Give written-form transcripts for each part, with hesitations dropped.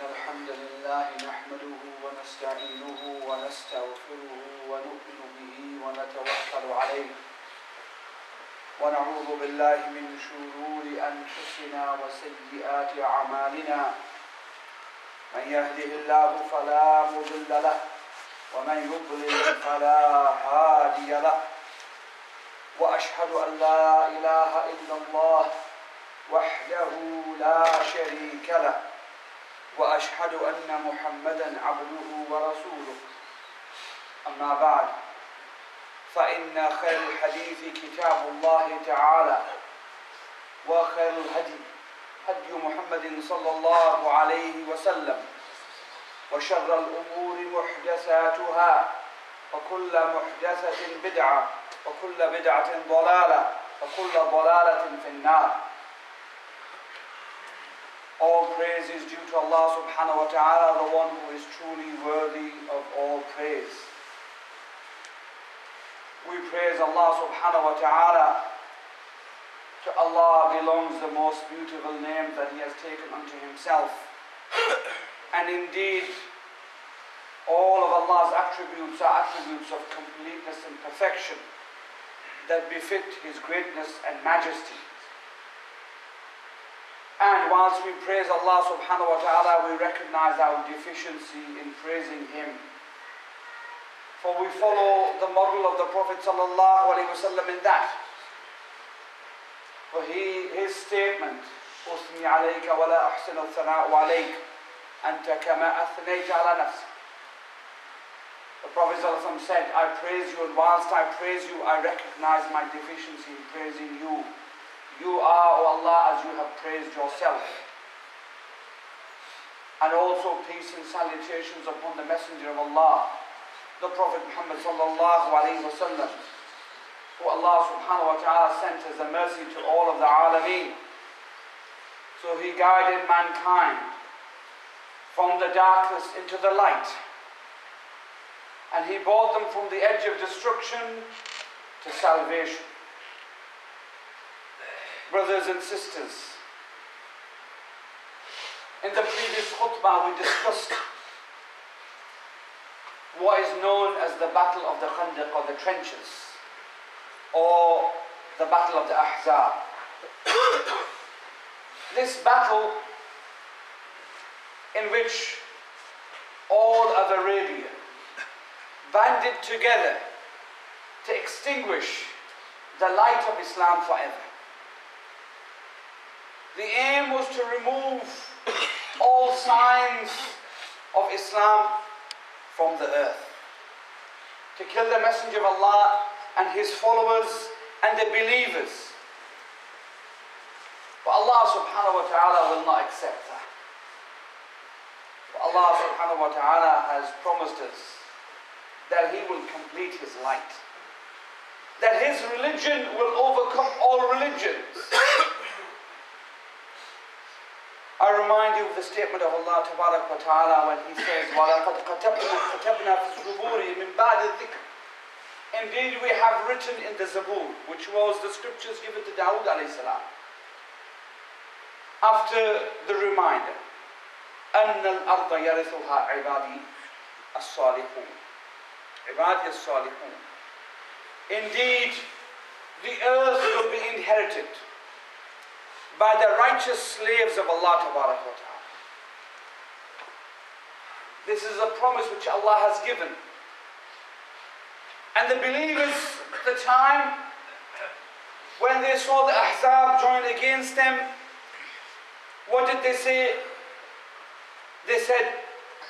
الحمد لله نحمده ونستعينه ونستغفره ونؤمن به ونتوكل عليه ونعوذ بالله من شرور أنفسنا وسيئات أعمالنا من يهده الله فلا مضل له ومن يضلل فلا هادي له وأشهد أن لا إله إلا الله وحده لا شريك له وأشهد أن محمدًا عبده ورسوله أما بعد فإن خير الحديث كتاب الله تعالى وخير الهدي هدي محمد صلى الله عليه وسلم وشر الأمور محدثاتها وكل محدثة بدعة وكل بدعة ضلالة وكل ضلالة في النار. All praise is due to Allah subhanahu wa ta'ala, the one who is truly worthy of all praise. We praise Allah subhanahu wa ta'ala. To Allah belongs the most beautiful name that He has taken unto Himself. And indeed, all of Allah's attributes are attributes of completeness and perfection that befit His greatness and majesty. And whilst we praise Allah subhanahu wa ta'ala, we recognize our deficiency in praising Him. For we follow the model of the Prophet sallallahu alaihi wasallam in that. For his statement, أثني عليك ولا أحسن الثناء عليك أنت كما أثنيت على نفسك. The Prophet sallallahu alaihi wasallam said, I praise you, and whilst I praise you, I recognize my deficiency in praising you. You are, O Allah, as you have praised yourself. And also peace and salutations upon the Messenger of Allah, the Prophet Muhammad sallallahu alayhi wa sallam, who Allah subhanahu wa ta'ala sent as a mercy to all of the alameen. So he guided mankind from the darkness into the light. And he brought them from the edge of destruction to salvation. Brothers and sisters, in the previous khutbah we discussed what is known as the Battle of the Khandaq, or the trenches, or the Battle of the Ahzab. This battle, in which all of Arabia banded together to extinguish the light of Islam forever. The aim was to remove all signs of Islam from the earth, to kill the Messenger of Allah and his followers and the believers. But Allah subhanahu wa ta'ala will not accept that. But Allah subhanahu wa ta'ala has promised us that He will complete His light, that His religion will overcome all religions. I remind you of the statement of Allah Tabarak wa Ta'ala when He says, وَلَقَدْ كَتَبْنَا فِي الزُّبُورِ مِنْ بَعْدِ الذِّكْرِ. Indeed, we have written in the Zabur, which was the scriptures given to Dawood alayhi salam, after the reminder, أَنَّ الْأَرْضَ يَرِثُهَا عِبَادِي الصَّالِحُونَ. عِبَادِي الصَّالِحُونَ. Indeed, the earth will be inherited by the righteous slaves of Allah Tabarak wa Ta'ala. This is a promise which Allah has given. And the believers at the time, when they saw the Ahzab join against them, what did they say? They said,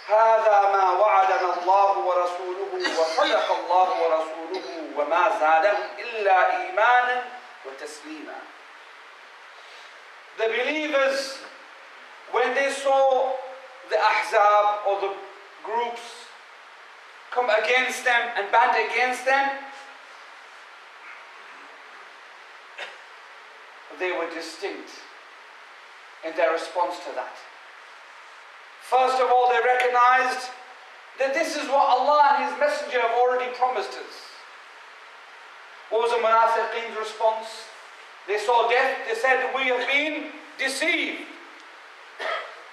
هذا ما وعدنا الله ورسوله وصدق الله ورسوله وما زادهم إلا إيمانا وتسليما. The believers, when they saw the Ahzab, or the groups, come against them and band against them, they were distinct in their response to that. First of all, they recognized that this is what Allah and His Messenger have already promised us. What was the Munafiqeen's response? They saw death, they said, we have been deceived.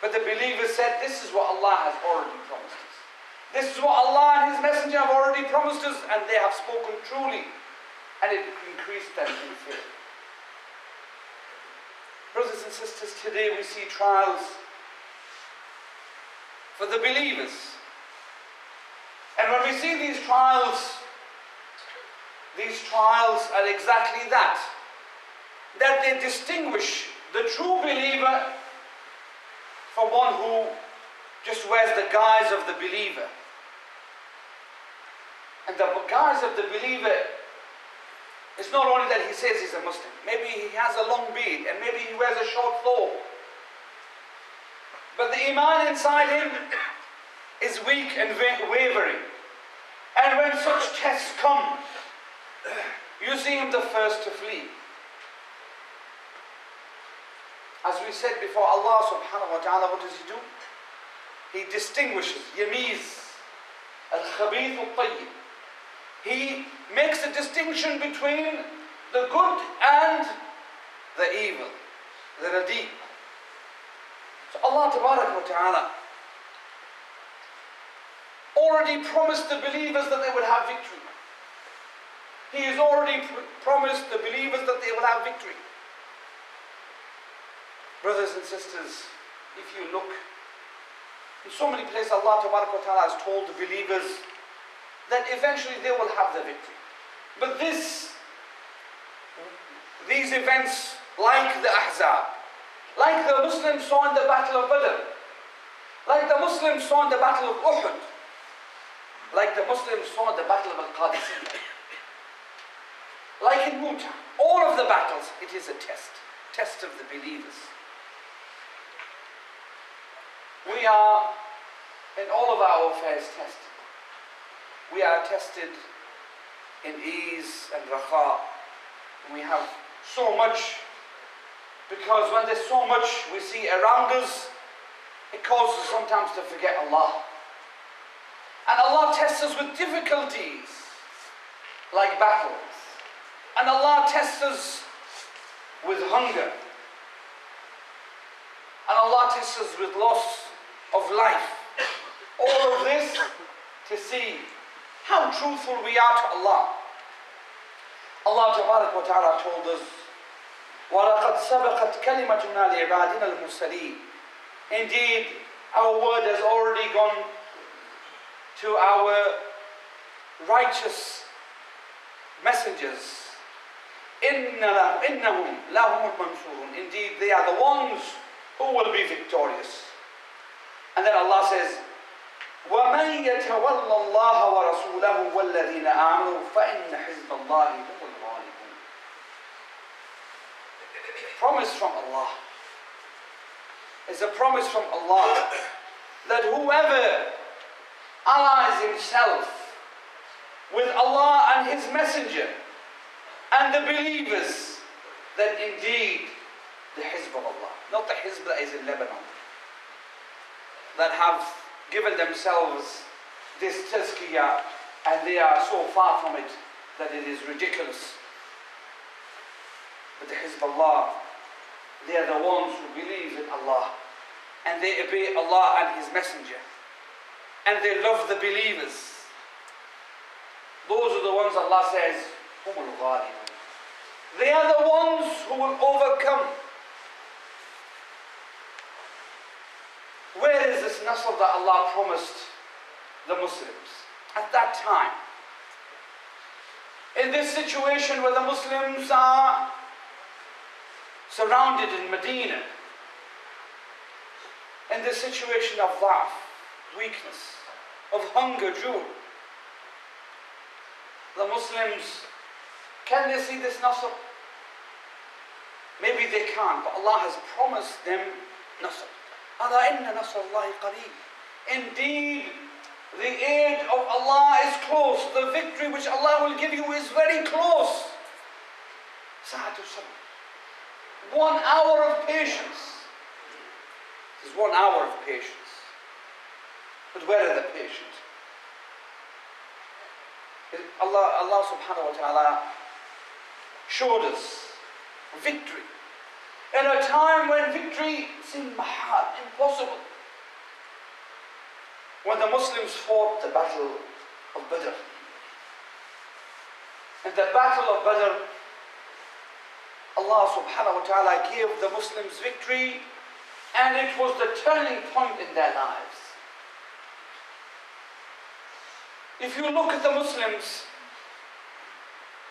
But the believers said, this is what Allah has already promised us. This is what Allah and His Messenger have already promised us, and they have spoken truly. And it increased them in faith. Brothers and sisters, today we see trials for the believers. And when we see these trials are exactly that. That they distinguish the true believer from one who just wears the guise of the believer. And the guise of the believer is not only that he says he's a Muslim. Maybe he has a long beard and maybe he wears a short thobe. But the iman inside him is weak and wavering. And when such tests come, you see him the first to flee. As we said before, Allah subhanahu wa ta'ala, what does He do? He distinguishes, yamiz, al-khabith al-tayyib. He makes a distinction between the good and the evil, the radi. So Allah tabarak wa ta'ala already promised the believers that they would have victory. He has already promised the believers that they will have victory. Brothers and sisters, if you look, in so many places Allah Tabarak wa Ta'ala has told the believers that eventually they will have the victory. But these events, like the Ahzab, like the Muslims saw in the Battle of Badr, like the Muslims saw in the Battle of Uhud, like the Muslims saw in the Battle of Al-Qadisiyah, like in Mu'tah, all of the battles, it is a test of the believers. We are, in all of our affairs, tested. We are tested in ease and raha. We have so much, because when there's so much we see around us, it causes us sometimes to forget Allah. And Allah tests us with difficulties, like battles. And Allah tests us with hunger. And Allah tests us with loss of life. All of this to see how truthful we are to Allah. Allah Tabarak wa Ta'ala told us, وَلَقَدْ سَبَقَتْ كَلِمَتُنَا لِعِبَادِنَا الْمُرْسَلِينَ. Indeed, our word has already gone to our righteous messengers. إِنَّهُمْ لَهُمُ الْمَنْصُورُونَ. Indeed, they are the ones who will be victorious. And then Allah says, وَمَنْ يَتَوَلَّ اللَّهَ وَرَسُولَهُ وَالَّذِينَ آمَنُوا فَإِنَّ حِزْبَ اللَّهِ هُمُ الْغَالِبُونَ. Promise from Allah. It's a promise from Allah that whoever allies himself with Allah and His Messenger and the believers, that indeed the Hizb of Allah, not the Hizb that is in Lebanon, that have given themselves this tazkiyah and they are so far from it that it is ridiculous. But the Hizb Allah, they are the ones who believe in Allah and they obey Allah and His Messenger and they love the believers. Those are the ones Allah says, humul ghalibun. They are the ones who will overcome. Where is this nasr that Allah promised the Muslims at that time? In this situation where the Muslims are surrounded in Medina, in this situation of dhaf, weakness, of hunger, joy, the Muslims, can they see this nasr? Maybe they can't, but Allah has promised them nasr. أَلَا إِنَّ نَصْرَ اللَّهِ قَرِيبٌ. Indeed, the aid of Allah is close. The victory which Allah will give you is very close. Sa'atu sabr. 1 hour of patience. This is 1 hour of patience. But where are the patient? Allah subhanahu wa ta'ala showed us victory. in a time when victory seemed mahal, impossible. When the Muslims fought the battle of Badr. In the battle of Badr, Allah subhanahu wa ta'ala gave the Muslims victory, and it was the turning point in their lives. If you look at the Muslims,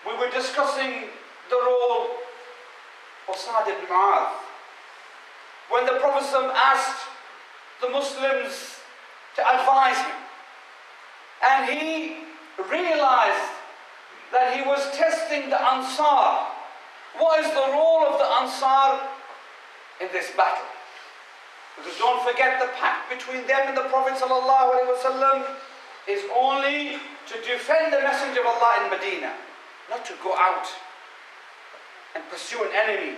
we were discussing the role of Sa'd ibn Mu'adh. When the Prophet asked the Muslims to advise him, and he realized that he was testing the Ansar. What is the role of the Ansar in this battle? Because don't forget, the pact between them and the Prophet ﷺ is only to defend the Messenger of Allah in Medina, not to go out and pursue an enemy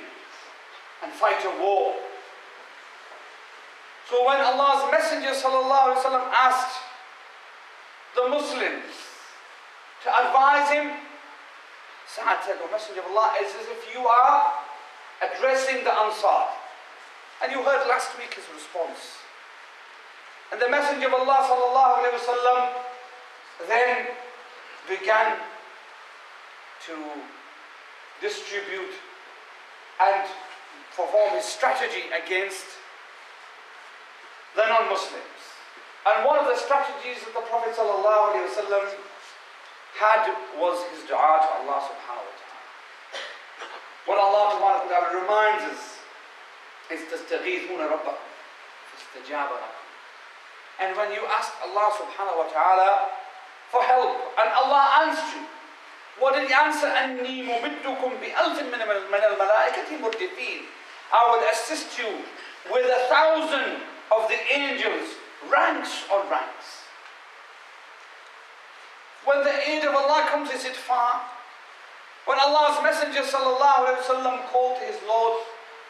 and fight a war. So when Allah's Messenger ﷺ asked the Muslims to advise him, Sa'ad said, "O Messenger of Allah, it's as if you are addressing the Ansar." And you heard last week his response. And the Messenger of Allah ﷺ then began to distribute and perform his strategy against the non-Muslims. And one of the strategies that the Prophet ﷺ had was his dua to Allah subhanahu wa ta'ala. What Allah subhanahu wa ta'ala reminds us is تَسْتَغِيثُونَ رَبَّكُمْ فَاسْتَجَابَ لَكُمْ. And when you ask Allah subhanahu wa ta'ala for help, and Allah answered you, what did he answer? أَنِّي مُمِدُّكُمْ بِأَلْفٍ مِّنَ الْمَلَائِكَةِ مُرْدِفِينَ. I will assist you with 1,000 of the angels, ranks on ranks. When the aid of Allah comes, is it far? When Allah's Messenger ﷺ called to his Lord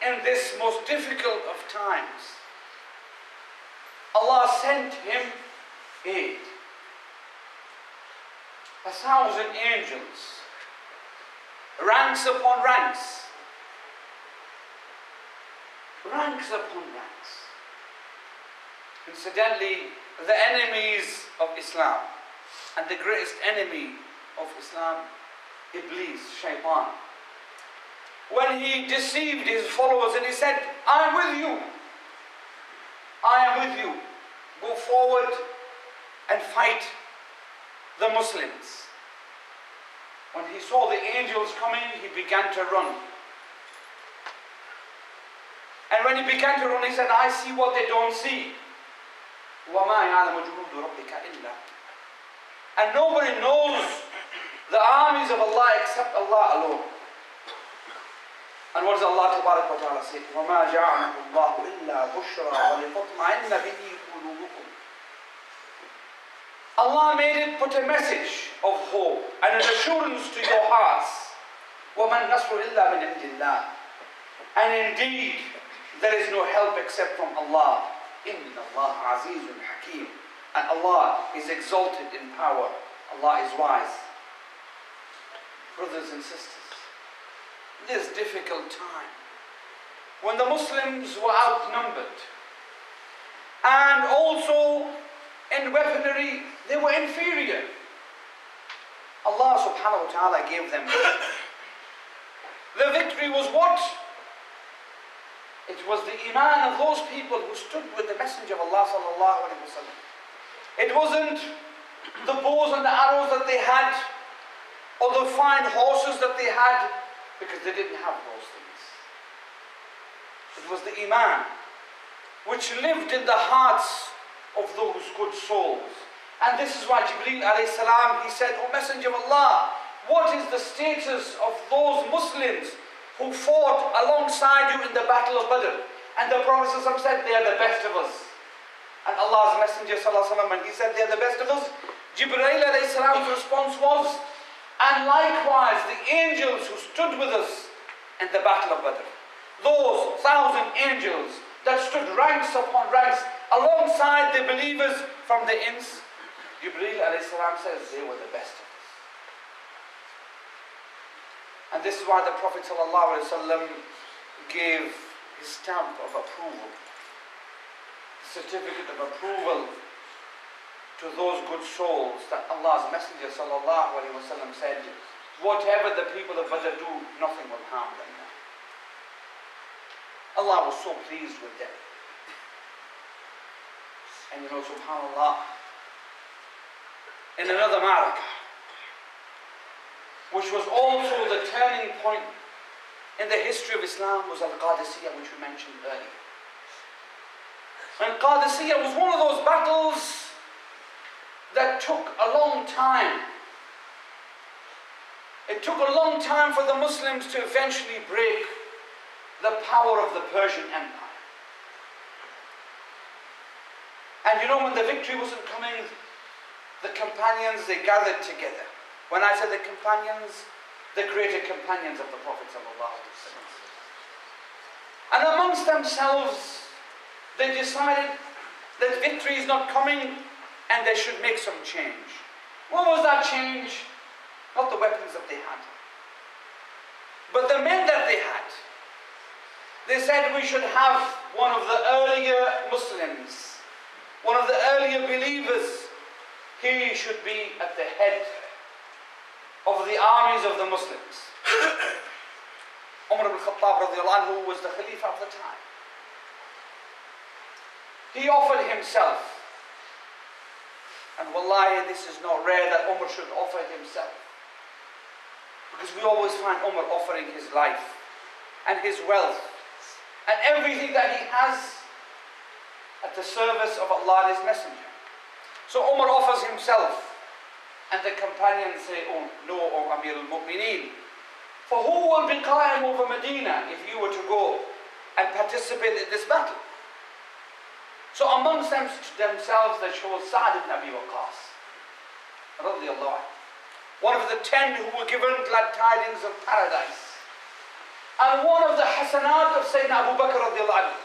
in this most difficult of times, Allah sent him aid. 1,000 angels, ranks upon ranks, ranks upon ranks. Incidentally, the enemies of Islam, and the greatest enemy of Islam, Iblis, Shaitan, when he deceived his followers and he said, "I am with you, I am with you, go forward and fight the Muslims." When he saw the angels coming, he began to run. And when he began to run, he said, "I see what they don't see. وَمَا يَعْلَمُ جُنُودُ رَبِّكَ إِلَّا." And nobody knows the armies of Allah except Allah alone. And what does Allah Tabarak wa Ta'ala say? وَمَا جَعَلَهُ اللَّهُ إِلَّا بُشْرًا وَلِتَطْمَئِنَّ بِهِ قُلُوبُكُمْ. Allah made it put a message of hope and an assurance to your hearts. وَمَا النَّصْرُ إِلَّا مِنْ عِنْدِ اللَّهِ. And indeed, there is no help except from Allah. إِنَّ اللَّهَ عَزِيزٌ حَكِيمٌ. And Allah is exalted in power. Allah is wise. Brothers and sisters, this difficult time, when the Muslims were outnumbered, and also in weaponry they were inferior, Allah subhanahu wa ta'ala gave them victory. The victory was what? It was the iman of those people who stood with the Messenger of Allah sallallahu alaihi wasallam. It wasn't the bows and the arrows that they had, or the fine horses that they had, because they didn't have those things. It was the iman which lived in the hearts of those good souls. And this is why Jibreel alayhi salam, he said, "O Messenger of Allah, what is the status of those Muslims who fought alongside you in the battle of Badr?" And the Prophet said, "They are the best of us." And Allah's Messenger ﷺ, when he said they are the best of us, Jibreel alayhi salam's response was, "And likewise the angels who stood with us in the battle of Badr, those 1,000 angels that stood ranks upon ranks alongside the believers from the ins," Jibreel alayhi salam says they were the best of us. And this is why the Prophet ﷺ gave his stamp of approval, the certificate of approval to those good souls that Allah's Messenger sallallahu alaihi wasallam said, whatever the people of Badr do, nothing will harm them. Allah was so pleased with them. And you know, subhanAllah, in another ma'rakah, which was also the turning point in the history of Islam, was Al-Qadisiyah, which we mentioned earlier. And Qadisiyah was one of those battles that took a long time. It took a long time for the Muslims to eventually break the power of the Persian Empire. And you know, when the victory wasn't coming, the companions, they gathered together. When I say the companions, the greater companions of the Prophet ﷺ. And amongst themselves, they decided that victory is not coming and they should make some change. What was that change? Not the weapons that they had, but the men that they had. They said we should have one of the earlier Muslims, one of the earlier believers. He should be at the head of the armies of the Muslims. Umar ibn Khattab radiallahu anhu was the Khalifa of the time. He offered himself. And wallahi, this is not rare that Umar should offer himself. Because we always find Umar offering his life and his wealth and everything that he has at the service of Allah and His Messenger. So Umar offers himself, and the companions say, oh no, O Amir al-Mu'mineen, for who will be qa'im over Medina if you were to go and participate in this battle? So amongst themselves they chose Sa'd ibn Abi Waqqas, radiallahu anhu, one of the 10 who were given glad tidings of paradise, and one of the hasanat of Sayyidina Abu Bakr radiallahu anhu.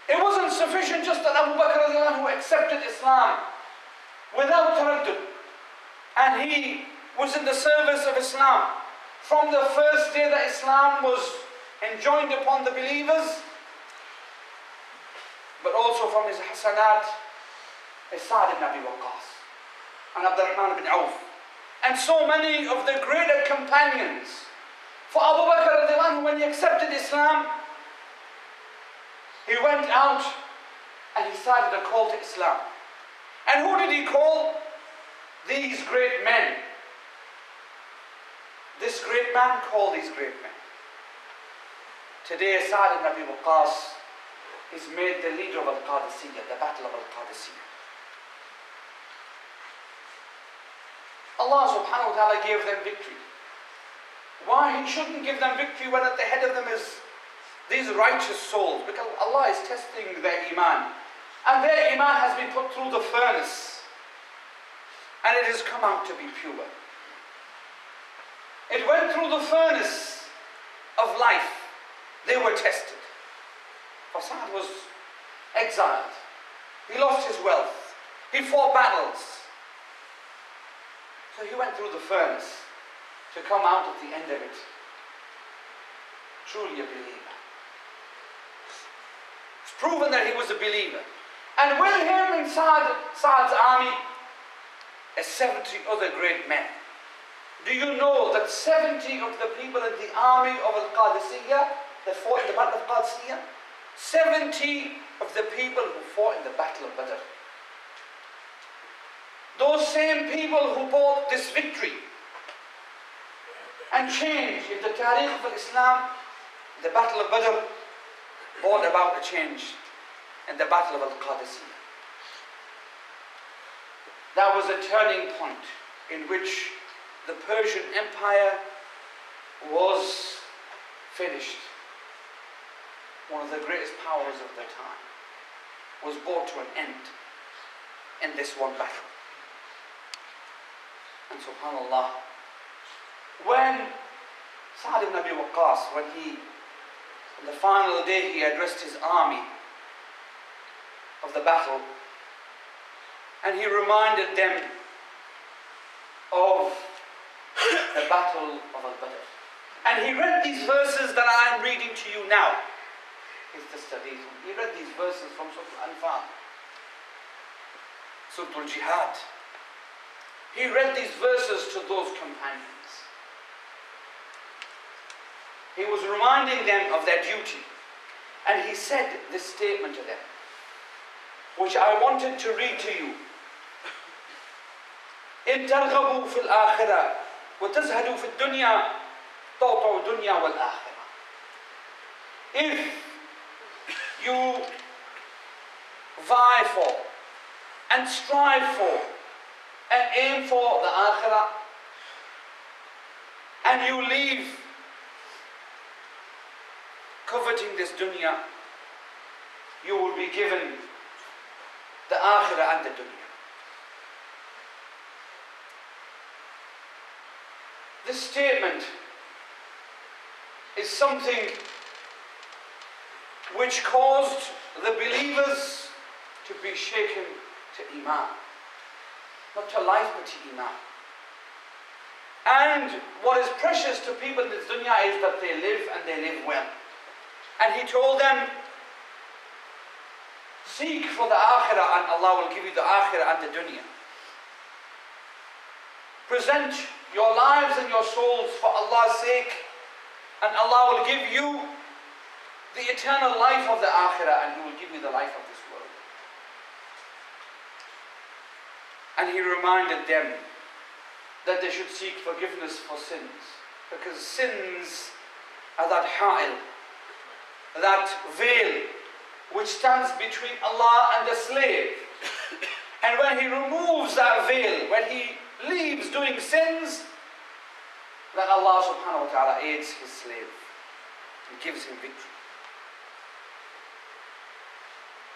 It wasn't sufficient just that Abu Bakr radiallahu anhu accepted Islam without taraddud, and he was in the service of Islam from the first day that Islam was enjoined upon the believers, but also from his hasanat is Sa'd ibn Abi Waqqas and Abdurrahman ibn Auf and so many of the greater companions. For Abu Bakr radiallahu anhu, when he accepted Islam, he went out and he started a call to Islam. And who did he call? These great men. This great man called these great men. Today, Sa'd ibn Abi Waqqas is made the leader of Al-Qadisiyah, the Battle of Al-Qadisiyah. Allah subhanahu wa ta'ala gave them victory. Why? He shouldn't give them victory when at the head of them is these righteous souls, because Allah is testing their iman. And their iman has been put through the furnace, and it has come out to be pure. It went through the furnace of life. They were tested. For Sa'd was exiled. He lost his wealth. He fought battles. So he went through the furnace to come out at the end of it truly a believer. It's proven that he was a believer. And with him in Sa'd's army are 70 other great men. Do you know that 70 of the people in the army of Al-Qadisiyah that fought in the Battle of Qadisiyah, 70 of the people who fought in the Battle of Badr, those same people who brought this victory and change in the Tariq of Islam, the Battle of Badr brought about a change in the Battle of Al-Qadisiyah. That was a turning point in which the Persian Empire was finished. One of the greatest powers of the time was brought to an end in this one battle. And subhanAllah, when Sa'd ibn Abi Waqqas, on the final day he addressed his army of the battle, and he reminded them of the Battle of Al-Badr. And he read these verses that I am reading reading to you now is the study. He read these verses from Surah Al-Anfal, Surah Al-Jihad. He read these verses to those companions. He was reminding them of their duty. And he said this statement to them, which I wanted to read to you. إن ترغبوا في الآخرة وتزهدوا في الدنيا تعطوا الدنيا والآخرة. If you vie for and strive for and aim for the Akhirah, and you leave coveting this dunya, you will be given the Akhirah and the dunya. This statement is something which caused the believers to be shaken to Iman. Not to life, but to Iman. And what is precious to people in this dunya is that they live and they live well. And he told them, seek for the Akhirah and Allah will give you the Akhirah and the dunya. Present your lives and your souls for Allah's sake, and Allah will give you the eternal life of the Akhirah, and He will give you the life of this world. And he reminded them that they should seek forgiveness for sins, because sins are that ha'il, that veil which stands between Allah and the slave. And when he removes that veil, when he leaves doing sins, then Allah subhanahu wa ta'ala aids his slave and gives him victory.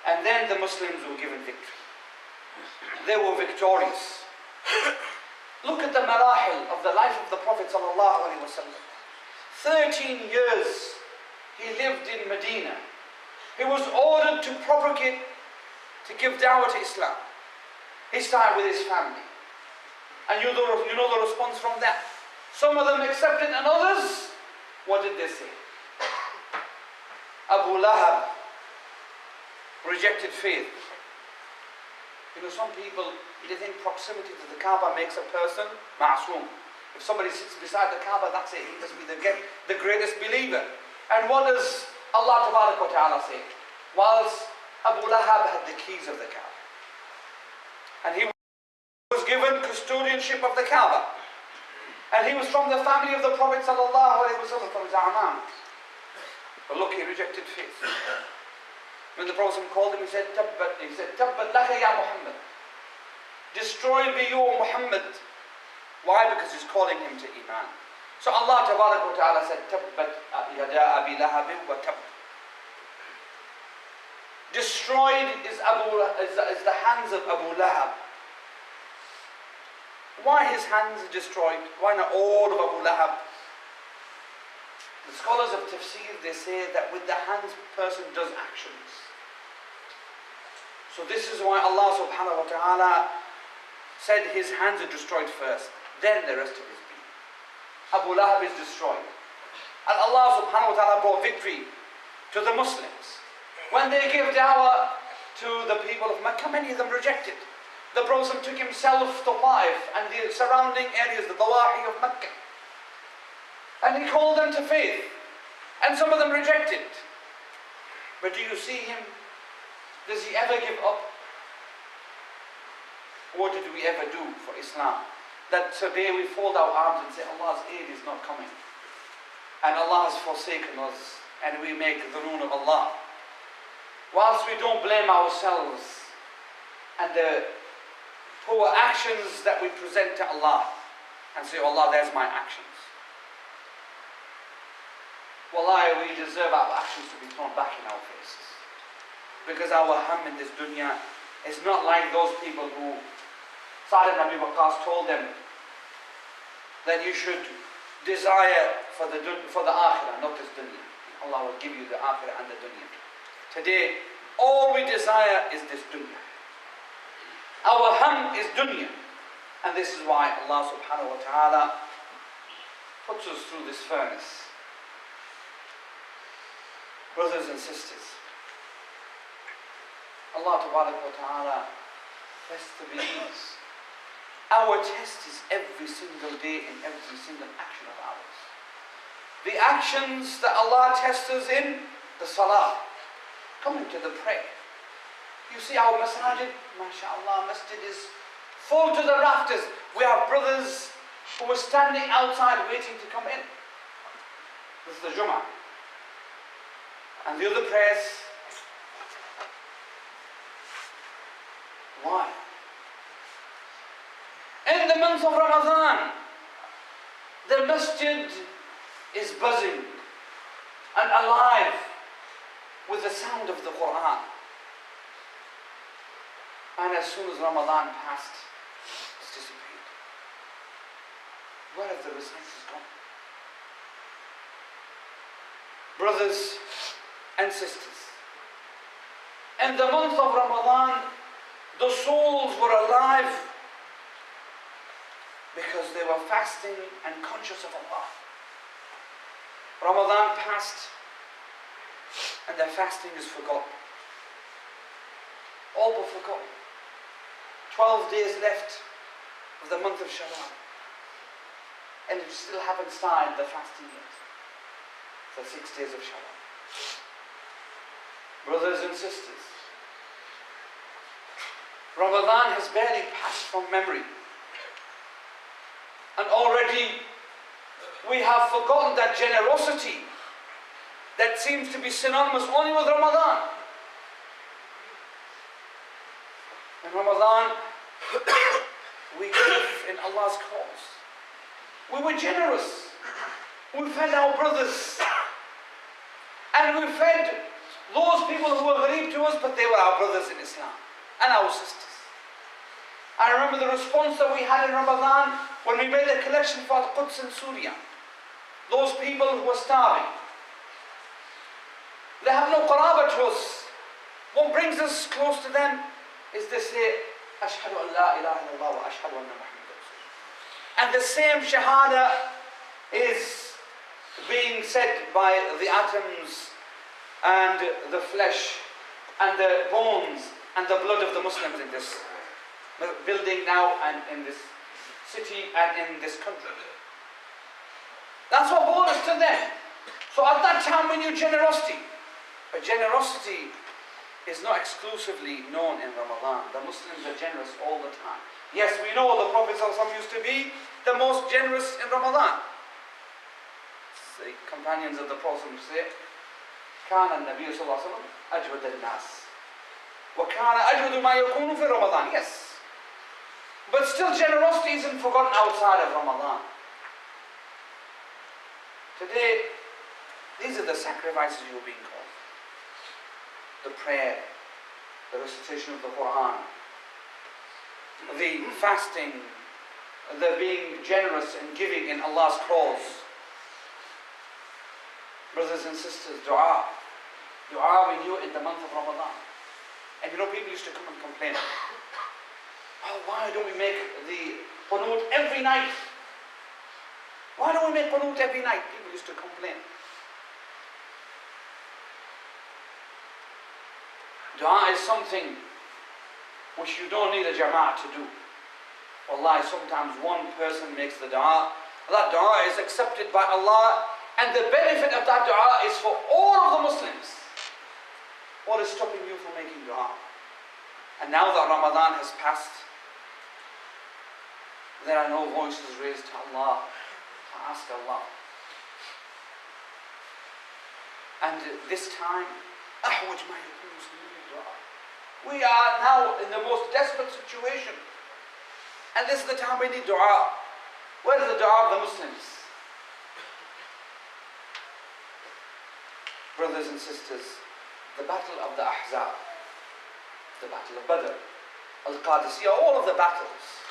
And then the Muslims were given victory. They were victorious. Look at the marahil of the life of the Prophet sallallahu alaihi wasallam. 13 years he lived in Medina. He was ordered to propagate, to give da'wah to Islam. He started with his family. And you know the response from that. Some of them accepted and others, what did they say? Abu Lahab rejected faith. You know, some people, they think proximity to the Kaaba makes a person ma'soom. If somebody sits beside the Kaaba, that's it, he must be the greatest believer. And what does Allah Ta'ala say? Whilst Abu Lahab had the keys of the Kaaba, and he was given custodianship of the Kaaba, and he was from the family of the Prophet sallallahu alaihi wasallam, from his a'mam. But look, he rejected faith. When the Prophet called him, he said, Tabbat laka ya Muhammad. Destroyed be you, O Muhammad. Why? Because he's calling him to Iman. So Allah Ta'ala said, Tabbat yada abi lahabin wa tabb. Destroyed is the hands of Abu Lahab. Why his hands are destroyed? Why not all of Abu Lahab? The scholars of tafsir, they say that with the hands, person does actions. So this is why Allah subhanahu wa ta'ala said his hands are destroyed first, then the rest of his being. Abu Lahab is destroyed. And Allah subhanahu wa ta'ala brought victory to the Muslims. When they gave da'wah to the people of Mecca, many of them rejected. The Prophet took himself to Taif and the surrounding areas, the dawahi of Mecca. And he called them to faith. And some of them rejected. But do you see him? Does he ever give up? What did we ever do for Islam? That today we fold our arms and say, Allah's aid is not coming. And Allah has forsaken us. And we make dhunoon of Allah. Whilst we don't blame ourselves and the poor actions that we present to Allah and say, Allah, there's my actions. Wallahi, we deserve our actions to be thrown back in our faces. Because our ham in this dunya is not like those people who Sa'd ibn Abi Waqqas told them that you should desire for the akhirah, not this dunya. Allah will give you the akhirah and the dunya. Today, all we desire is this dunya. Our ham is dunya. And this is why Allah subhanahu wa ta'ala puts us through this furnace. Brothers and sisters, Allah Ta'ala tests the believers. Our test is every single day in every single action of ours. The actions that Allah tests us in, the salah, coming to the prayer. You see our masajid, mashallah, masjid is full to the rafters. We have brothers who are standing outside waiting to come in. This is the Jummah. And the other prayers, why? In the month of Ramadan, the masjid is buzzing and alive with the sound of the Quran. And as soon as Ramadan passed, it's disappeared. Where have the reciters gone? Brothers and sisters, in the month of Ramadan, the souls were alive because they were fasting and conscious of Allah. Ramadan passed and their fasting is forgotten. All but forgotten. 12 days left of the month of Shawwal, and you still haven't started the fasting yet. For 6 days of Shawwal. Brothers and sisters, Ramadan has barely passed from memory, and already we have forgotten that generosity that seems to be synonymous only with Ramadan. In Ramadan, we gave in Allah's cause. We were generous. We fed our brothers. And we fed those people who were ghareeb to us, but they were our brothers in Islam and our sisters. I remember the response that we had in Ramadan when we made a collection for Al-Quds in Syria. Those people who were starving. They have no qaraba to us. What brings us close to them is they say, Ashhadu an la ilaha illallah wa ashhadu anna Muhammadan Rasulullah. And the same shahada is being said by the atoms and the flesh and the bones and the blood of the Muslims in this building now and in this city and in this country. That's what brought us to them. So at that time we knew generosity. But generosity is not exclusively known in Ramadan. The Muslims are generous all the time. Yes, we know the Prophet ﷺ used to be the most generous in Ramadan. The companions of the Prophet say, كان النبي صلى الله عليه وسلم أجود الناس وكان أجود ما يكون في رمضان. Yes. But still generosity isn't forgotten outside of Ramadan. Today, these are the sacrifices you're being called. The prayer, the recitation of the Quran, the fasting, the being generous and giving in Allah's cause. Brothers and sisters, dua. Dua we knew in the month of Ramadan. And you know, people used to come and complain. Oh, why don't we make the qunut every night? Why don't we make qunut every night? People used to complain. Dua is something which you don't need a jama'ah to do. Wallahi, sometimes one person makes the dua. That dua is accepted by Allah, and the benefit of that dua is for all of the Muslims. What is stopping you from making dua? And now that Ramadan has passed, there are no voices raised to Allah, to ask Allah. And this time, أحوج ما يكون مسلمين للدعاء. We are now in the most desperate situation. And this is the time we need dua. Where is the dua of the Muslims? Brothers and sisters, the battle of the Ahzab, the battle of Badr, Al-Qadisiyah, all of the battles,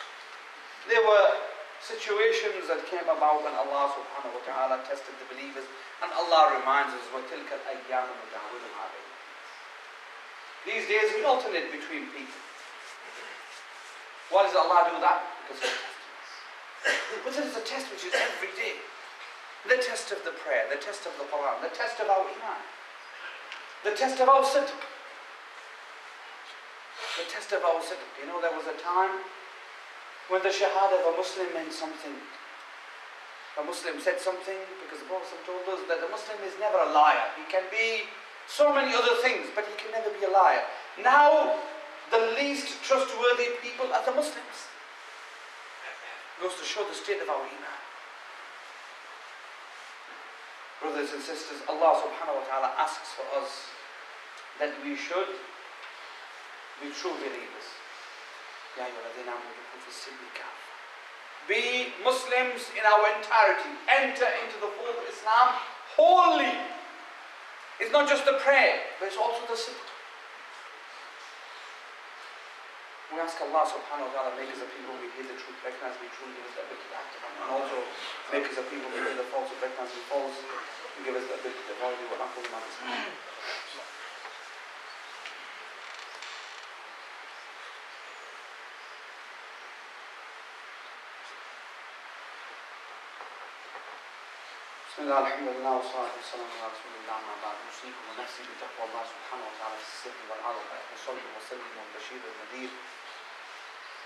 there were situations that came about when Allah subhanahu wa ta'ala tested the believers, and Allah reminds us, وَتِلْكَ الْأَيَّامُ نُدَاوِلُهَا بَيْنَ النَّاسِ. These days we alternate between people. Why does Allah do that? Because He's testing us. But it is a test which is every day. The test of the prayer, the test of the Quran, the test of our iman. The test of our sidq. The test of our sidq. You know, there was a time when the shahada of a Muslim meant something. A Muslim said something because the Prophet told us that the Muslim is never a liar. He can be so many other things, but he can never be a liar. Now, the least trustworthy people are the Muslims. It goes to show the state of our iman. Brothers and sisters, Allah subhanahu wa ta'ala asks for us that we should be true believers. Be Muslims in our entirety. Enter into the fold of Islam wholly. It's not just the prayer, but it's also the sidq. We ask Allah subhanahu wa ta'ala, make us a people who hear the truth, recognize we truly, give us the ability to act upon it. And also make us a people who hear the false, recognize we false, and give us the ability to avoid what not going on this morning. بسم الله الحمد لله والصلاة والسلام على رسول الله أما بعد أوصيكم ونفسي بتقوى الله سبحانه وتعالى في السر والعلن وصلي وسلم والبشير والنذير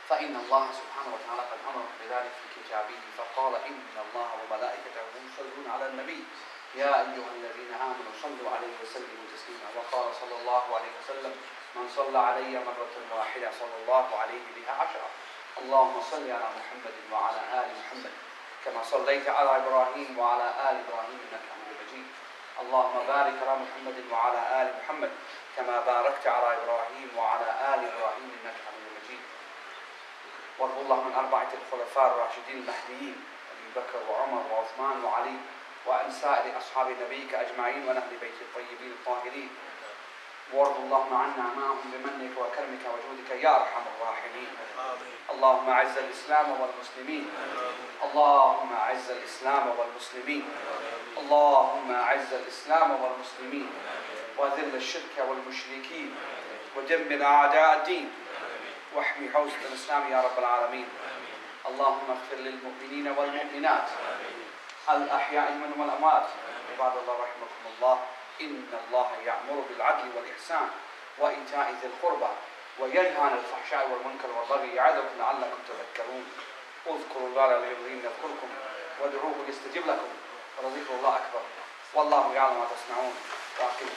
فإن الله سبحانه وتعالى قد أمر بذلك في كتابه فقال إن الله وملائكته يصلون على النبي يا أيها الذين آمنوا صلوا عليه وسلموا تسليما وقال صلى الله عليه وسلم من صلى علي مرة واحدة صلى الله عليه بها 10 اللهم صل على محمد وعلى آل محمد كما صليت على إبراهيم وعلى آل إبراهيم إنك حميد مجيد اللهم بارك على محمد وعلى آل محمد كما باركت على إبراهيم وعلى آل إبراهيم إنك حميد مجيد وارض اللهم عن 4 الخلفاء الراشدين المهديين أبي بكر وعمر وعثمان وعلي وعن سائر أصحاب نبيك أجمعين ونهل بيت الطيبين الطاهرين وارض اللهم عنا معهم بمنك وكرمك وجودك يا أرحم الراحمين اللهم أعز الإسلام والمسلمين اللهم أعز الإسلام والمسلمين اللهم أعز الإسلام والمسلمين وأذل الشرك والمشركين ودمر أعداء الدين واحمي حوزة الإسلام يا رب العالمين اللهم اغفر للمؤمنين والمؤمنات الأحياء منهم والأموات عباد الله رحمكم الله إن الله يأمر بالعدل والإحسان وإيتاء ذي القربى وينهى عن الفحشاء والمنكر والبغي يعظكم لعلكم تذكرون اذكروا الله العظيم يذكركم وادعوه يستجب لكم ولذكر الله أكبر والله يعلم ما تصنعون وأقيموا